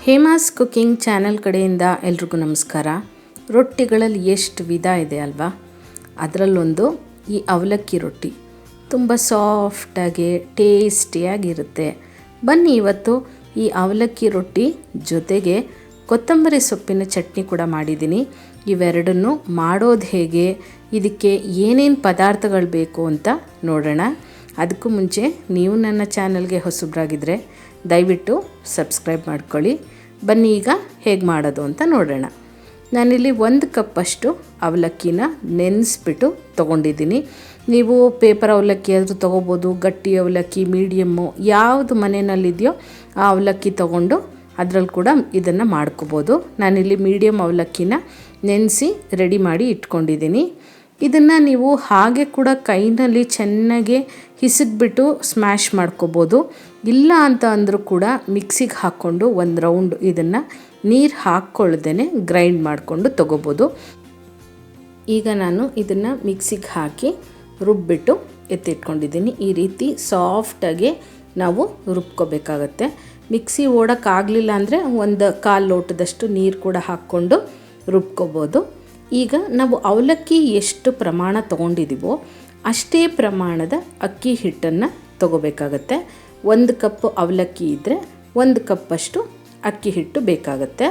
Hema's cooking channel ಕಡೆಯಿಂದ ಎಲ್ರಿಗೂ ನಮಸ್ಕಾರ. ರೊಟ್ಟಿಗಳಲ್ಲಿ ಎಷ್ಟು ವಿಧ ಇದೆ ಅಲ್ವಾ? ಅದರಲ್ಲೊಂದು ಈ ಅವಲಕ್ಕಿ ರೊಟ್ಟಿ ತುಂಬ ಸಾಫ್ಟಾಗಿ ಟೇಸ್ಟಿಯಾಗಿರುತ್ತೆ. ಬನ್ನಿ ಇವತ್ತು ಈ ಅವಲಕ್ಕಿ ರೊಟ್ಟಿ ಜೊತೆಗೆ ಕೊತ್ತಂಬರಿ ಸೊಪ್ಪಿನ ಚಟ್ನಿ ಕೂಡ ಮಾಡಿದ್ದೀನಿ. ಇವೆರಡನ್ನು ಮಾಡೋದು ಹೇಗೆ, ಇದಕ್ಕೆ ಏನೇನು ಪದಾರ್ಥಗಳು ಬೇಕು ಅಂತ ನೋಡೋಣ. ಅದಕ್ಕೂ ಮುಂಚೆ ನೀವು ನನ್ನ ಚಾನಲ್ಗೆ ಹೊಸಬ್ರಾಗಿದ್ದರೆ ದಯವಿಟ್ಟು ಸಬ್ಸ್ಕ್ರೈಬ್ ಮಾಡ್ಕೊಳ್ಳಿ. ಬನ್ನಿ ಈಗ ಹೇಗೆ ಮಾಡೋದು ಅಂತ ನೋಡೋಣ. ನಾನಿಲ್ಲಿ 1 ಕಪ್ಪಷ್ಟು ಅವಲಕ್ಕಿನ ನೆನೆಸ್ಬಿಟ್ಟು ತೊಗೊಂಡಿದ್ದೀನಿ. ನೀವು ಪೇಪರ್ ಅವಲಕ್ಕಿ ಆದರೂ ತೊಗೋಬೋದು, ಗಟ್ಟಿ ಅವಲಕ್ಕಿ, ಮೀಡಿಯಮ್ಮು, ಯಾವುದು ಮನೆಯಲ್ಲಿದೆಯೋ ಆ ಅವಲಕ್ಕಿ ತೊಗೊಂಡು ಅದರಲ್ಲಿ ಕೂಡ ಇದನ್ನು ಮಾಡ್ಕೋಬೋದು. ನಾನಿಲ್ಲಿ ಮೀಡಿಯಮ್ ಅವಲಕ್ಕಿನ ನೆನೆಸಿ ರೆಡಿ ಮಾಡಿ ಇಟ್ಕೊಂಡಿದ್ದೀನಿ. ಇದನ್ನು ನೀವು ಹಾಗೆ ಕೂಡ ಕೈನಲ್ಲಿ ಚೆನ್ನಾಗಿ ಹಿಸಿದ್ಬಿಟ್ಟು ಸ್ಮ್ಯಾಶ್ ಮಾಡ್ಕೋಬೋದು. ಇಲ್ಲ ಅಂತ ಅಂದರೂ ಕೂಡ ಮಿಕ್ಸಿಗೆ ಹಾಕ್ಕೊಂಡು ಒಂದು ರೌಂಡ್ ಇದನ್ನು ನೀರು ಹಾಕ್ಕೊಳ್ದೇ ಗ್ರೈಂಡ್ ಮಾಡಿಕೊಂಡು ತೊಗೋಬೋದು. ಈಗ ನಾನು ಇದನ್ನು ಮಿಕ್ಸಿಗೆ ಹಾಕಿ ರುಬ್ಬಿಟ್ಟು ಎತ್ತಿಟ್ಕೊಂಡಿದ್ದೀನಿ. ಈ ರೀತಿ ಸಾಫ್ಟಾಗಿ ನಾವು ರುಬ್ಕೋಬೇಕಾಗತ್ತೆ. ಮಿಕ್ಸಿ ಓಡೋಕ್ಕಾಗಲಿಲ್ಲ ಅಂದರೆ ಒಂದು 1/4 ಲೋಟದಷ್ಟು ನೀರು ಕೂಡ ಹಾಕ್ಕೊಂಡು ರುಬ್ಕೋಬೋದು. ಈಗ ನಾವು ಅವಲಕ್ಕಿ ಎಷ್ಟು ಪ್ರಮಾಣ ತೊಗೊಂಡಿದ್ದೀವೋ ಅಷ್ಟೇ ಪ್ರಮಾಣದ ಅಕ್ಕಿ ಹಿಟ್ಟನ್ನು ತೊಗೋಬೇಕಾಗತ್ತೆ. 1 ಕಪ್ ಅವಲಕ್ಕಿ ಇದ್ದರೆ 1 ಕಪ್ಪಷ್ಟು ಅಕ್ಕಿ ಹಿಟ್ಟು ಬೇಕಾಗತ್ತೆ.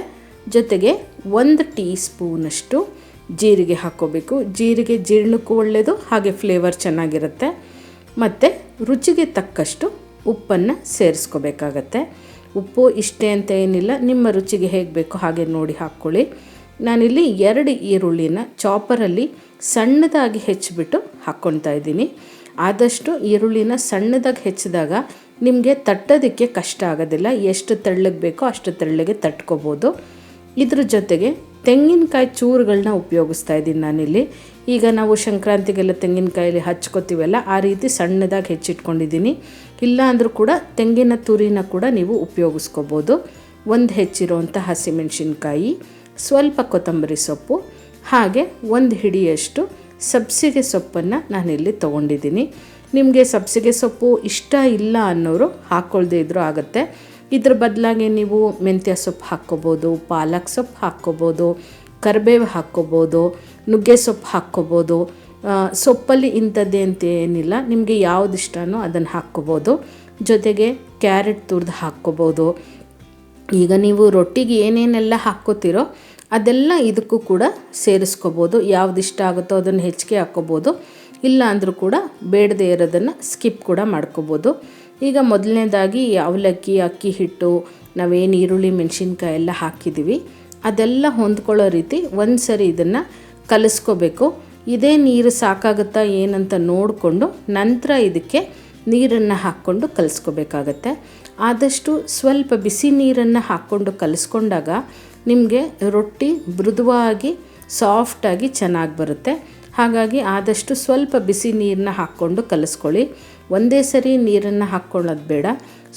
ಜೊತೆಗೆ 1 ಟೀ ಸ್ಪೂನಷ್ಟು ಜೀರಿಗೆ ಹಾಕ್ಕೋಬೇಕು. ಜೀರಿಗೆ ಜೀರ್ಣಕ್ಕೂ ಒಳ್ಳೆಯದು, ಹಾಗೆ ಫ್ಲೇವರ್ ಚೆನ್ನಾಗಿರುತ್ತೆ. ಮತ್ತು ರುಚಿಗೆ ತಕ್ಕಷ್ಟು ಉಪ್ಪನ್ನು ಸೇರಿಸ್ಕೋಬೇಕಾಗತ್ತೆ. ಉಪ್ಪು ಇಷ್ಟೇ ಅಂತ ಏನಿಲ್ಲ, ನಿಮ್ಮ ರುಚಿಗೆ ಹೇಗೆ ಬೇಕೋ ಹಾಗೆ ನೋಡಿ ಹಾಕ್ಕೊಳ್ಳಿ. ನಾನಿಲ್ಲಿ 2 ಈರುಳ್ಳಿನ ಚಾಪರಲ್ಲಿ ಸಣ್ಣದಾಗಿ ಹೆಚ್ಚಿಬಿಟ್ಟು ಹಾಕ್ಕೊಳ್ತಾ ಇದ್ದೀನಿ. ಆದಷ್ಟು ಈರುಳ್ಳಿನ ಸಣ್ಣದಾಗಿ ಹೆಚ್ಚಿದಾಗ ನಿಮಗೆ ತಟ್ಟೋದಕ್ಕೆ ಕಷ್ಟ ಆಗೋದಿಲ್ಲ. ಎಷ್ಟು ತೆಳ್ಳಗೆ ಬೇಕೋ ಅಷ್ಟು ತೆಳ್ಳಗೆ ತಟ್ಕೋಬೋದು. ಇದ್ರ ಜೊತೆಗೆ ತೆಂಗಿನಕಾಯಿ ಚೂರುಗಳನ್ನ ಉಪಯೋಗಿಸ್ತಾ ಇದ್ದೀನಿ ನಾನಿಲ್ಲಿ. ಈಗ ನಾವು ಸಂಕ್ರಾಂತಿಗೆಲ್ಲ ತೆಂಗಿನಕಾಯಲ್ಲಿ ಹಚ್ಕೋತೀವಲ್ಲ, ಆ ರೀತಿ ಸಣ್ಣದಾಗಿ ಹೆಚ್ಚಿಟ್ಕೊಂಡಿದ್ದೀನಿ. ಇಲ್ಲ ಅಂದರೂ ಕೂಡ ತೆಂಗಿನ ತುರಿನ ಕೂಡ ನೀವು ಉಪಯೋಗಿಸ್ಕೋಬೋದು. 1 ಹೆಚ್ಚಿರೋವಂಥ ಹಸಿಮೆಣಸಿನ್ಕಾಯಿ, ಸ್ವಲ್ಪ ಕೊತ್ತಂಬರಿ ಸೊಪ್ಪು, ಹಾಗೆ 1 ಹಿಡಿಯಷ್ಟು ಸಬ್ಸಿಗೆ ಸೊಪ್ಪನ್ನು ನಾನಿಲ್ಲಿ ತೊಗೊಂಡಿದ್ದೀನಿ. ನಿಮಗೆ ಸಬ್ಸಿಗೆ ಸೊಪ್ಪು ಇಷ್ಟ ಇಲ್ಲ ಅನ್ನೋರು ಹಾಕ್ಕೊಳ್ದೇ ಇದ್ರೂ ಆಗುತ್ತೆ. ಇದ್ರ ಬದಲಾಗಿ ನೀವು ಮೆಂತ್ಯ ಸೊಪ್ಪು ಹಾಕ್ಕೋಬೋದು, ಪಾಲಕ್ ಸೊಪ್ಪು ಹಾಕ್ಕೋಬೋದು, ಕರಿಬೇವು ಹಾಕ್ಕೋಬೋದು, ನುಗ್ಗೆ ಸೊಪ್ಪು ಹಾಕ್ಕೋಬೋದು. ಸೊಪ್ಪಲ್ಲಿ ಇಂಥದ್ದೇ ಅಂತ ಏನಿಲ್ಲ, ನಿಮಗೆ ಯಾವ್ದು ಇಷ್ಟನೋ ಅದನ್ನು ಹಾಕ್ಕೋಬೋದು. ಜೊತೆಗೆ ಕ್ಯಾರೆಟ್ ತುರಿದು ಹಾಕ್ಕೋಬೋದು. ಈಗ ನೀವು ರೊಟ್ಟಿಗೆ ಏನೇನೆಲ್ಲ ಹಾಕ್ಕೋತೀರೋ ಅದೆಲ್ಲ ಇದಕ್ಕೂ ಕೂಡ ಸೇರಿಸ್ಕೋಬೋದು. ಯಾವ್ದು ಇಷ್ಟ ಆಗುತ್ತೋ ಅದನ್ನು ಹೆಚ್ಚಿಗೆ ಹಾಕ್ಕೋಬೋದು. ಇಲ್ಲ ಅಂದರೂ ಕೂಡ ಬೇಡದೇ ಇರೋದನ್ನು ಸ್ಕಿಪ್ ಕೂಡ ಮಾಡ್ಕೋಬೋದು. ಈಗ ಮೊದಲನೇದಾಗಿ ಅವಲಕ್ಕಿ, ಅಕ್ಕಿ ಹಿಟ್ಟು, ನಾವೇನು ಈರುಳ್ಳಿ ಮೆಣಸಿನ್ಕಾಯಿ ಎಲ್ಲ ಹಾಕಿದ್ದೀವಿ ಅದೆಲ್ಲ ಹೊಂದ್ಕೊಳ್ಳೋ ರೀತಿ ಒಂದು ಸರಿ ಇದನ್ನು ಕಲಿಸ್ಕೋಬೇಕು. ಇದೇ ನೀರು ಸಾಕಾಗುತ್ತಾ ಏನಂತ ನೋಡಿಕೊಂಡು ನಂತರ ಇದಕ್ಕೆ ನೀರನ್ನು ಹಾಕ್ಕೊಂಡು ಕಲಿಸ್ಕೋಬೇಕಾಗತ್ತೆ. ಆದಷ್ಟು ಸ್ವಲ್ಪ ಬಿಸಿ ನೀರನ್ನು ಹಾಕ್ಕೊಂಡು ಕಲಿಸ್ಕೊಂಡಾಗ ನಿಮಗೆ ರೊಟ್ಟಿ ಮೃದುವಾಗಿ ಸಾಫ್ಟಾಗಿ ಚೆನ್ನಾಗಿ ಬರುತ್ತೆ. ಹಾಗಾಗಿ ಆದಷ್ಟು ಸ್ವಲ್ಪ ಬಿಸಿ ನೀರನ್ನ ಹಾಕ್ಕೊಂಡು ಕಲಿಸ್ಕೊಳ್ಳಿ. ಒಂದೇ ಸರಿ ನೀರನ್ನು ಹಾಕ್ಕೊಳ್ಳೋದು ಬೇಡ,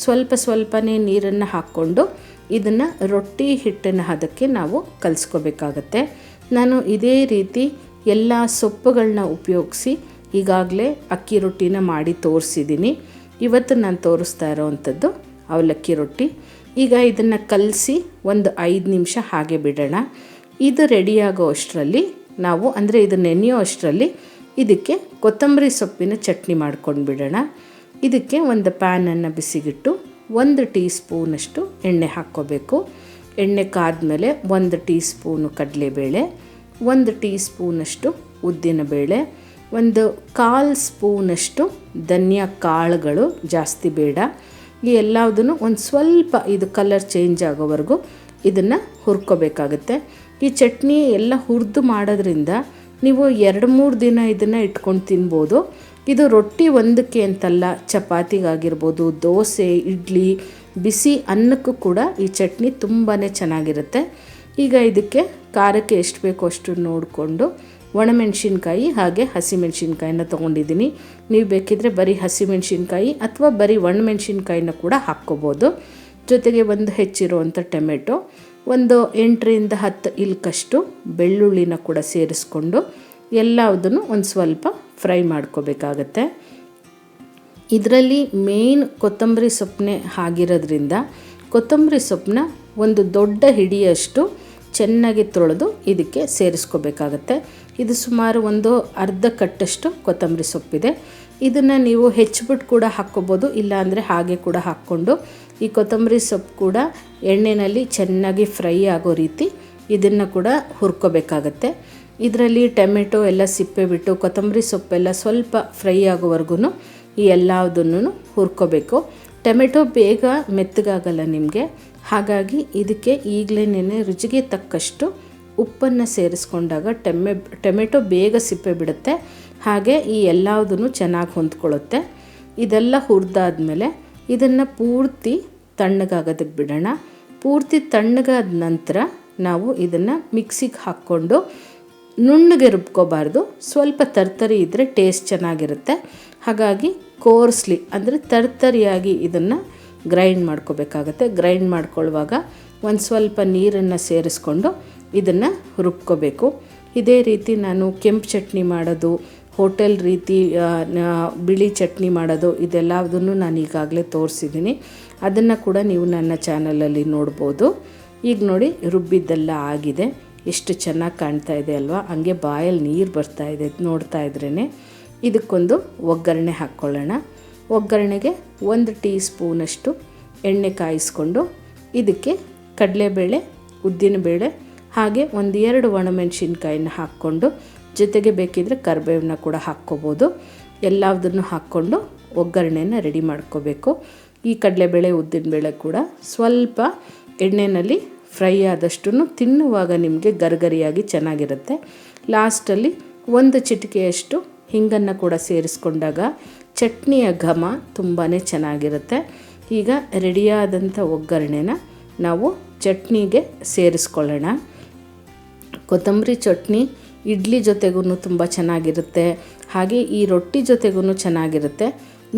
ಸ್ವಲ್ಪ ಸ್ವಲ್ಪನೇ ನೀರನ್ನು ಹಾಕ್ಕೊಂಡು ಇದನ್ನು ರೊಟ್ಟಿ ಹಿಟ್ಟಿನ ಹದಕ್ಕೆ ನಾವು ಕಲಿಸ್ಕೋಬೇಕಾಗತ್ತೆ. ನಾನು ಇದೇ ರೀತಿ ಎಲ್ಲ ಸೊಪ್ಪುಗಳನ್ನ ಉಪಯೋಗಿಸಿ ಈಗಾಗಲೇ ಅಕ್ಕಿ ರೊಟ್ಟಿನ ಮಾಡಿ ತೋರಿಸಿದ್ದೀನಿ. ಇವತ್ತು ನಾನು ತೋರಿಸ್ತಾ ಇರೋವಂಥದ್ದು ಅವಲಕ್ಕಿ ರೊಟ್ಟಿ. ಈಗ ಇದನ್ನು ಕಲಸಿ ಒಂದು 5 ನಿಮಿಷ ಹಾಗೆ ಬಿಡೋಣ. ಇದು ರೆಡಿಯಾಗೋ ಅಷ್ಟರಲ್ಲಿ ನಾವು, ಅಂದರೆ ಇದು ನೆನೆಯೋ ಅಷ್ಟರಲ್ಲಿ ಇದಕ್ಕೆ ಕೊತ್ತಂಬರಿ ಸೊಪ್ಪಿನ ಚಟ್ನಿ ಮಾಡ್ಕೊಂಡು ಬಿಡೋಣ. ಇದಕ್ಕೆ ಒಂದು ಪ್ಯಾನನ್ನು ಬಿಸಿಗಿಟ್ಟು 1 ಟೀ ಸ್ಪೂನಷ್ಟು ಎಣ್ಣೆ ಹಾಕ್ಕೋಬೇಕು. ಎಣ್ಣೆ ಕಾದ್ಮೇಲೆ 1 ಟೀ ಸ್ಪೂನು ಕಡಲೆಬೇಳೆ, 1 ಟೀ ಸ್ಪೂನಷ್ಟು ಉದ್ದಿನಬೇಳೆ, 1/4 ಸ್ಪೂನಷ್ಟು ಧನಿಯಾ ಕಾಳುಗಳು, ಜಾಸ್ತಿ ಬೇಡ. ಈ ಎಲ್ಲದನ್ನು ಒಂದು ಸ್ವಲ್ಪ ಇದು ಕಲರ್ ಚೇಂಜ್ ಆಗೋವರೆಗೂ ಇದನ್ನು ಹುರ್ಕೋಬೇಕಾಗತ್ತೆ. ಈ ಚಟ್ನಿ ಎಲ್ಲ ಹುರಿದು ಮಾಡೋದ್ರಿಂದ ನೀವು 2-3 ದಿನ ಇದನ್ನು ಇಟ್ಕೊಂಡು ತಿನ್ಬೋದು. ಇದು ರೊಟ್ಟಿ ಒಂದಕ್ಕೆ ಅಂತಲ್ಲ, ಚಪಾತಿಗಾಗಿರ್ಬೋದು, ದೋಸೆ, ಇಡ್ಲಿ, ಬಿಸಿ ಅನ್ನಕ್ಕೂ ಕೂಡ ಈ ಚಟ್ನಿ ತುಂಬಾ ಚೆನ್ನಾಗಿರುತ್ತೆ. ಈಗ ಇದಕ್ಕೆ ಖಾರಕ್ಕೆ ಎಷ್ಟು ಬೇಕೋ ಅಷ್ಟು ನೋಡಿಕೊಂಡು ಒಣಮೆಣಸಿನ್ಕಾಯಿ ಹಾಗೆ ಹಸಿಮೆಣಸಿನ್ಕಾಯಿನ ತೊಗೊಂಡಿದ್ದೀನಿ. ನೀವು ಬೇಕಿದ್ದರೆ ಬರೀ ಹಸಿಮೆಣಸಿನ್ಕಾಯಿ ಅಥವಾ ಬರೀ ಒಣಮೆಣಸಿನ್ಕಾಯಿನ ಕೂಡ ಹಾಕ್ಕೋಬೋದು. ಜೊತೆಗೆ 1 ಹೆಚ್ಚಿರುವಂಥ ಟೊಮೆಟೊ, 8-10 ಇಲ್ಕಷ್ಟು ಬೆಳ್ಳುಳ್ಳಿನ ಕೂಡ ಸೇರಿಸ್ಕೊಂಡು ಎಲ್ಲದನ್ನು ಒಂದು ಸ್ವಲ್ಪ ಫ್ರೈ ಮಾಡ್ಕೋಬೇಕಾಗತ್ತೆ. ಇದರಲ್ಲಿ ಮೇನ್ ಕೊತ್ತಂಬರಿ ಸೊಪ್ಪನ್ನೇ ಆಗಿರೋದ್ರಿಂದ ಕೊತ್ತಂಬರಿ ಸೊಪ್ಪನ್ನ ಒಂದು ದೊಡ್ಡ ಹಿಡಿಯಷ್ಟು ಚೆನ್ನಾಗಿ ತೊಳೆದು ಇದಕ್ಕೆ ಸೇರಿಸ್ಕೋಬೇಕಾಗತ್ತೆ. ಇದು ಸುಮಾರು ಒಂದು ಅರ್ಧ ಕಟ್ಟಷ್ಟು ಕೊತ್ತಂಬರಿ ಸೊಪ್ಪಿದೆ. ಇದನ್ನು ನೀವು ಹೆಚ್ಚಿಬಿಟ್ಟು ಕೂಡ ಹಾಕ್ಕೋಬೋದು, ಇಲ್ಲಾಂದರೆ ಹಾಗೆ ಕೂಡ ಹಾಕ್ಕೊಂಡು ಈ ಕೊತ್ತಂಬರಿ ಸೊಪ್ಪು ಕೂಡ ಎಣ್ಣೆಯಲ್ಲಿ ಚೆನ್ನಾಗಿ ಫ್ರೈ ಆಗೋ ರೀತಿ ಇದನ್ನು ಕೂಡ ಹುರ್ಕೋಬೇಕಾಗತ್ತೆ. ಇದರಲ್ಲಿ ಟೊಮೆಟೊ ಎಲ್ಲ ಸಿಪ್ಪೆ ಬಿಟ್ಟು ಕೊತ್ತಂಬರಿ ಸೊಪ್ಪೆಲ್ಲ ಸ್ವಲ್ಪ ಫ್ರೈ ಆಗೋವರೆಗೂ ಈ ಎಲ್ಲದನ್ನು ಹುರ್ಕೋಬೇಕು. ಟೊಮೆಟೊ ಬೇಗ ಮೆತ್ತಗಾಗಲ್ಲ ನಿಮಗೆ, ಹಾಗಾಗಿ ಇದಕ್ಕೆ ಈಗಲೇ ರುಚಿಗೆ ತಕ್ಕಷ್ಟು ಉಪ್ಪನ್ನು ಸೇರಿಸ್ಕೊಂಡಾಗ ಟೊಮೆಟೊ ಬೇಗ ಸಿಪ್ಪೆ ಬಿಡುತ್ತೆ, ಹಾಗೆ ಈ ಎಲ್ಲದನ್ನು ಚೆನ್ನಾಗಿ ಹೊಂದ್ಕೊಳ್ಳುತ್ತೆ. ಇದೆಲ್ಲ ಹುರಿದಾದ್ಮೇಲೆ ಇದನ್ನು ಪೂರ್ತಿ ತಣ್ಣಗಾಗೋದಕ್ಕೆ ಬಿಡೋಣ. ಪೂರ್ತಿ ತಣ್ಣಗಾದ ನಂತರ ನಾವು ಇದನ್ನು ಮಿಕ್ಸಿಗೆ ಹಾಕ್ಕೊಂಡು ನುಣ್ಣಗೆ ರುಬ್ಕೋಬಾರ್ದು, ಸ್ವಲ್ಪ ತರ್ತರಿ ಇದ್ದರೆ ಟೇಸ್ಟ್ ಚೆನ್ನಾಗಿರುತ್ತೆ. ಹಾಗಾಗಿ ಕೋರ್ಸ್ಲಿ ಅಂದರೆ ತರ್ತರಿಯಾಗಿ ಇದನ್ನು ಗ್ರೈಂಡ್ ಮಾಡ್ಕೋಬೇಕಾಗತ್ತೆ. ಗ್ರೈಂಡ್ ಮಾಡ್ಕೊಳ್ಳುವಾಗ ಒಂದು ಸ್ವಲ್ಪ ನೀರನ್ನು ಸೇರಿಸ್ಕೊಂಡು ಇದನ್ನು ರುಬ್ಕೋಬೇಕು. ಇದೇ ರೀತಿ ನಾನು ಕೆಂಪು ಚಟ್ನಿ ಮಾಡೋದು, ಹೋಟೆಲ್ ರೀತಿ ಬಿಳಿ ಚಟ್ನಿ ಮಾಡೋದು ಇದೆಲ್ಲದನ್ನು ನಾನು ಈಗಾಗಲೇ ತೋರಿಸಿದ್ದೀನಿ. ಅದನ್ನು ಕೂಡ ನೀವು ನನ್ನ ಚಾನಲಲ್ಲಿ ನೋಡ್ಬೋದು. ಈಗ ನೋಡಿ ರುಬ್ಬಿದ್ದೆಲ್ಲ ಆಗಿದೆ, ಎಷ್ಟು ಚೆನ್ನಾಗಿ ಕಾಣ್ತಾ ಇದೆ ಅಲ್ವಾ, ಹಂಗೆ ಬಾಯಲ್ಲಿ ನೀರು ಬರ್ತಾ ಇದೆ ನೋಡ್ತಾ ಇದ್ರೇ. ಇದಕ್ಕೊಂದು ಒಗ್ಗರಣೆ ಹಾಕ್ಕೊಳ್ಳೋಣ. ಒಗ್ಗರಣೆಗೆ 1 ಟೀ ಸ್ಪೂನಷ್ಟು ಎಣ್ಣೆ ಕಾಯಿಸ್ಕೊಂಡು ಇದಕ್ಕೆ ಕಡಲೆಬೇಳೆ, ಉದ್ದಿನಬೇಳೆ ಹಾಗೆ 1-2 ಒಣಮೆಣಸಿನ್ಕಾಯಿನ ಹಾಕ್ಕೊಂಡು ಜೊತೆಗೆ ಬೇಕಿದ್ದರೆ ಕರಿಬೇವನ್ನ ಕೂಡ ಹಾಕ್ಕೋಬೋದು. ಎಲ್ಲದನ್ನು ಹಾಕ್ಕೊಂಡು ಒಗ್ಗರಣೆನ ರೆಡಿ ಮಾಡ್ಕೋಬೇಕು. ಈ ಕಡಲೆಬೇಳೆ ಉದ್ದಿನಬೇಳೆ ಕೂಡ ಸ್ವಲ್ಪ ಎಣ್ಣೆಯಲ್ಲಿ ಫ್ರೈ ಆದಷ್ಟು ತಿನ್ನುವಾಗ ನಿಮಗೆ ಗರಿಗರಿಯಾಗಿ ಚೆನ್ನಾಗಿರುತ್ತೆ. ಲಾಸ್ಟಲ್ಲಿ 1 ಚಿಟಿಕೆಯಷ್ಟು ಹಿಂಗನ್ನು ಕೂಡ ಸೇರಿಸ್ಕೊಂಡಾಗ ಚಟ್ನಿಯ ಘಮ ತುಂಬಾ ಚೆನ್ನಾಗಿರುತ್ತೆ. ಈಗ ರೆಡಿಯಾದಂಥ ಒಗ್ಗರಣೆನ ನಾವು ಚಟ್ನಿಗೆ ಸೇರಿಸ್ಕೊಳ್ಳೋಣ. ಕೊತ್ತಂಬರಿ ಚಟ್ನಿ ಇಡ್ಲಿ ಜೊತೆಗೂ ತುಂಬ ಚೆನ್ನಾಗಿರುತ್ತೆ, ಹಾಗೆ ಈ ರೊಟ್ಟಿ ಜೊತೆಗೂ ಚೆನ್ನಾಗಿರುತ್ತೆ.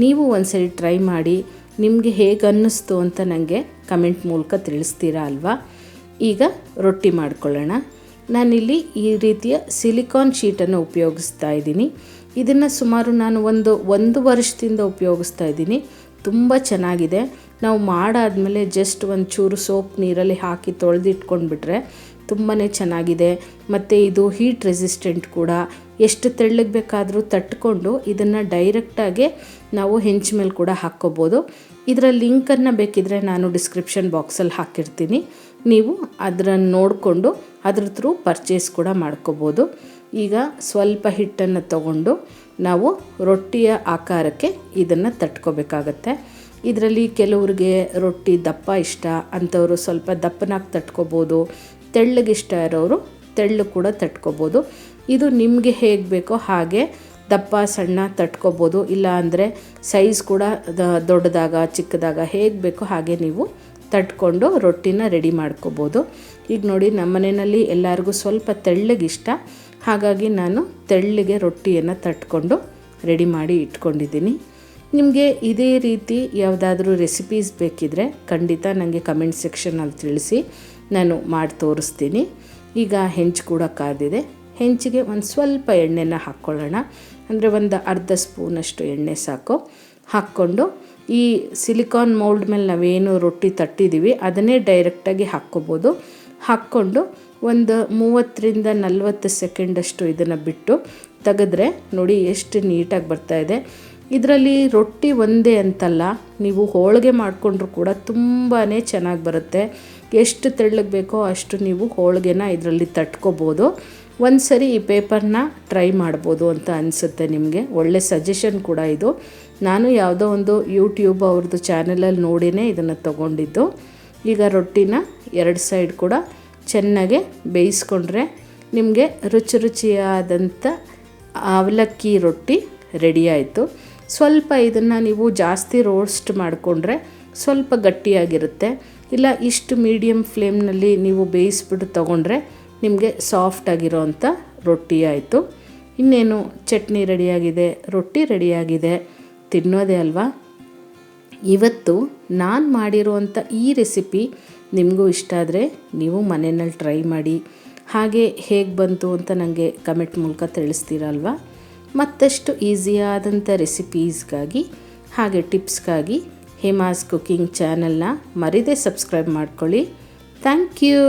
ನೀವು ಒಂದ್ಸರಿ ಟ್ರೈ ಮಾಡಿ ನಿಮಗೆ ಹೇಗೆ ಅನ್ನಿಸ್ತು ಅಂತ ನನಗೆ ಕಮೆಂಟ್ ಮೂಲಕ ತಿಳಿಸ್ತೀರಾ ಅಲ್ವಾ. ಈಗ ರೊಟ್ಟಿ ಮಾಡ್ಕೊಳ್ಳೋಣ. ನಾನಿಲ್ಲಿ ಈ ರೀತಿಯ ಸಿಲಿಕಾನ್ ಶೀಟನ್ನು ಉಪಯೋಗಿಸ್ತಾ ಇದ್ದೀನಿ. ಇದನ್ನು ಸುಮಾರು ನಾನು ಒಂದು ವರ್ಷದಿಂದ ಉಪಯೋಗಿಸ್ತಾ ಇದ್ದೀನಿ. ತುಂಬ ಚೆನ್ನಾಗಿದೆ. ನಾವು ಮಾಡಾದಮೇಲೆ ಜಸ್ಟ್ ಒಂಚೂರು ಸೋಪ್ ನೀರಲ್ಲಿ ಹಾಕಿ ತೊಳೆದಿಟ್ಕೊಂಡ್ಬಿಟ್ರೆ ತುಂಬಾ ಚೆನ್ನಾಗಿದೆ. ಮತ್ತು ಇದು ಹೀಟ್ ರೆಸಿಸ್ಟೆಂಟ್ ಕೂಡ. ಎಷ್ಟು ತೆಳ್ಳಗೆ ಬೇಕಾದರೂ ತಟ್ಕೊಂಡು ಇದನ್ನು ಡೈರೆಕ್ಟಾಗಿ ನಾವು ಹೆಂಚ ಮೇಲೆ ಕೂಡ ಹಾಕ್ಕೋಬೋದು. ಇದರ ಲಿಂಕನ್ನು ಬೇಕಿದ್ದರೆ ನಾನು ಡಿಸ್ಕ್ರಿಪ್ಷನ್ ಬಾಕ್ಸಲ್ಲಿ ಹಾಕಿರ್ತೀನಿ, ನೀವು ಅದನ್ನು ನೋಡಿಕೊಂಡು ಅದ್ರ ಥ್ರೂ ಪರ್ಚೇಸ್ ಕೂಡ ಮಾಡ್ಕೋಬೋದು. ಈಗ ಸ್ವಲ್ಪ ಹಿಟ್ಟನ್ನು ತಗೊಂಡು ನಾವು ರೊಟ್ಟಿಯ ಆಕಾರಕ್ಕೆ ಇದನ್ನು ತಟ್ಕೋಬೇಕಾಗತ್ತೆ. ಇದರಲ್ಲಿ ಕೆಲವ್ರಿಗೆ ರೊಟ್ಟಿ ದಪ್ಪ ಇಷ್ಟ ಅಂಥವರು ಸ್ವಲ್ಪ ದಪ್ಪನಾಗಿ ತಟ್ಕೋಬೋದು, ತೆಳ್ಳಗಿಷ್ಟ ಇರೋರು ತೆಳ್ಳು ಕೂಡ ತಟ್ಕೋಬೋದು. ಇದು ನಿಮಗೆ ಹೇಗೆ ಬೇಕೋ ಹಾಗೆ ದಪ್ಪ ಸಣ್ಣ ತಟ್ಕೋಬೋದು, ಇಲ್ಲ ಅಂದರೆ ಸೈಜ್ ಕೂಡ ದೊಡ್ಡದಾಗ ಚಿಕ್ಕದಾಗ ಹೇಗೆ ಬೇಕೋ ಹಾಗೆ ನೀವು ತಟ್ಕೊಂಡು ರೊಟ್ಟಿನ ರೆಡಿ ಮಾಡ್ಕೋಬೋದು. ಈಗ ನೋಡಿ ನಮ್ಮ ಮನೆಯಲ್ಲಿ ಎಲ್ಲರಿಗೂ ಸ್ವಲ್ಪ ತೆಳ್ಳಗಿಷ್ಟ, ಹಾಗಾಗಿ ನಾನು ತೆಳ್ಳಗೆ ರೊಟ್ಟಿಯನ್ನು ತಟ್ಕೊಂಡು ರೆಡಿ ಮಾಡಿ ಇಟ್ಕೊಂಡಿದ್ದೀನಿ. ನಿಮಗೆ ಇದೇ ರೀತಿ ಯಾವುದಾದ್ರೂ ರೆಸಿಪೀಸ್ ಬೇಕಿದ್ದರೆ ಖಂಡಿತ ನನಗೆ ಕಮೆಂಟ್ ಸೆಕ್ಷನಲ್ಲಿ ತಿಳಿಸಿ, ನಾನು ಮಾಡಿ ತೋರಿಸ್ತೀನಿ. ಈಗ ಹೆಂಚು ಕೂಡ ಕಾದಿದೆ. ಹೆಂಚಿಗೆ ಒಂದು ಸ್ವಲ್ಪ ಎಣ್ಣೆನ ಹಾಕ್ಕೊಳ್ಳೋಣ. ಅಂದರೆ ಒಂದು ಅರ್ಧ ಸ್ಪೂನಷ್ಟು ಎಣ್ಣೆ ಸಾಕು. ಹಾಕ್ಕೊಂಡು ಈ ಸಿಲಿಕಾನ್ ಮೌಲ್ಡ್ ಮೇಲೆ ನಾವೇನು ರೊಟ್ಟಿ ತಟ್ಟಿದ್ದೀವಿ ಅದನ್ನೇ ಡೈರೆಕ್ಟಾಗಿ ಹಾಕ್ಕೋಬೋದು. ಹಾಕ್ಕೊಂಡು ಒಂದು 30-40 ಸೆಕೆಂಡಷ್ಟು ಇದನ್ನು ಬಿಟ್ಟು ತೆಗೆದ್ರೆ ನೋಡಿ ಎಷ್ಟು ನೀಟಾಗಿ ಬರ್ತಾಯಿದೆ. ಇದರಲ್ಲಿ ರೊಟ್ಟಿ ಒಂದೇ ಅಂತಲ್ಲ, ನೀವು ಹೋಳಿಗೆ ಮಾಡಿಕೊಂಡ್ರೂ ಕೂಡ ತುಂಬಾ ಚೆನ್ನಾಗಿ ಬರುತ್ತೆ. ಎಷ್ಟು ತೆಳ್ಳಗೆ ಬೇಕೋ ಅಷ್ಟು ನೀವು ಹೋಳಿಗೆನ ಇದರಲ್ಲಿ ತಟ್ಕೋಬೋದು. ಒಂದು ಸರಿ ಈ ಪೇಪರ್ನ ಟ್ರೈ ಮಾಡ್ಬೋದು ಅಂತ ಅನಿಸುತ್ತೆ ನಿಮಗೆ. ಒಳ್ಳೆ ಸಜೆಷನ್ ಕೂಡ ಇದು. ನಾನು ಯಾವುದೋ ಒಂದು ಯೂಟ್ಯೂಬ್ ಅವ್ರದ್ದು ಚಾನಲಲ್ಲಿ ನೋಡಿನೇ ಇದನ್ನು ತೊಗೊಂಡಿದ್ದು. ಈಗ ರೊಟ್ಟಿನ 2 ಸೈಡ್ ಕೂಡ ಚೆನ್ನಾಗೆ ಬೇಯಿಸ್ಕೊಂಡ್ರೆ ನಿಮಗೆ ರುಚಿಯಾದಂಥ ಅವಲಕ್ಕಿ ರೊಟ್ಟಿ ರೆಡಿ ಆಯಿತು. ಸ್ವಲ್ಪ ಇದನ್ನು ನೀವು ಜಾಸ್ತಿ ರೋಸ್ಟ್ ಮಾಡಿಕೊಂಡ್ರೆ ಸ್ವಲ್ಪ ಗಟ್ಟಿಯಾಗಿರುತ್ತೆ, ಇಲ್ಲ ಇಷ್ಟು ಮೀಡಿಯಮ್ ಫ್ಲೇಮ್ನಲ್ಲಿ ನೀವು ಬೇಯಿಸ್ಬಿಟ್ಟು ತೊಗೊಂಡ್ರೆ ನಿಮಗೆ ಸಾಫ್ಟಾಗಿರೋವಂಥ ರೊಟ್ಟಿ ಆಯಿತು. ಇನ್ನೇನು ಚಟ್ನಿ ರೆಡಿಯಾಗಿದೆ, ರೊಟ್ಟಿ ರೆಡಿಯಾಗಿದೆ, ತಿನ್ನೋದೇ ಅಲ್ವಾ. ಇವತ್ತು ನಾನು ಮಾಡಿರುವಂಥ ಈ ರೆಸಿಪಿ ನಿಮಗೂ ಇಷ್ಟ ಆದರೆ ನೀವು ಮನೆಯಲ್ಲಿ ಟ್ರೈ ಮಾಡಿ, ಹಾಗೆ ಹೇಗೆ ಬಂತು ಅಂತ ನನಗೆ ಕಮೆಂಟ್ ಮೂಲಕ ತಿಳಿಸ್ತೀರಲ್ವ. ಮತ್ತಷ್ಟು ಈಸಿಯಾದಂಥ ರೆಸಿಪೀಸ್ಗಾಗಿ ಹಾಗೆ ಟಿಪ್ಸ್ಗಾಗಿ ಹೇಮಾಸ್ ಕುಕಿಂಗ್ ಚಾನಲ್ನ ಮರೀದೆ ಸಬ್ಸ್ಕ್ರೈಬ್ ಮಾಡ್ಕೊಳ್ಳಿ. Thank you.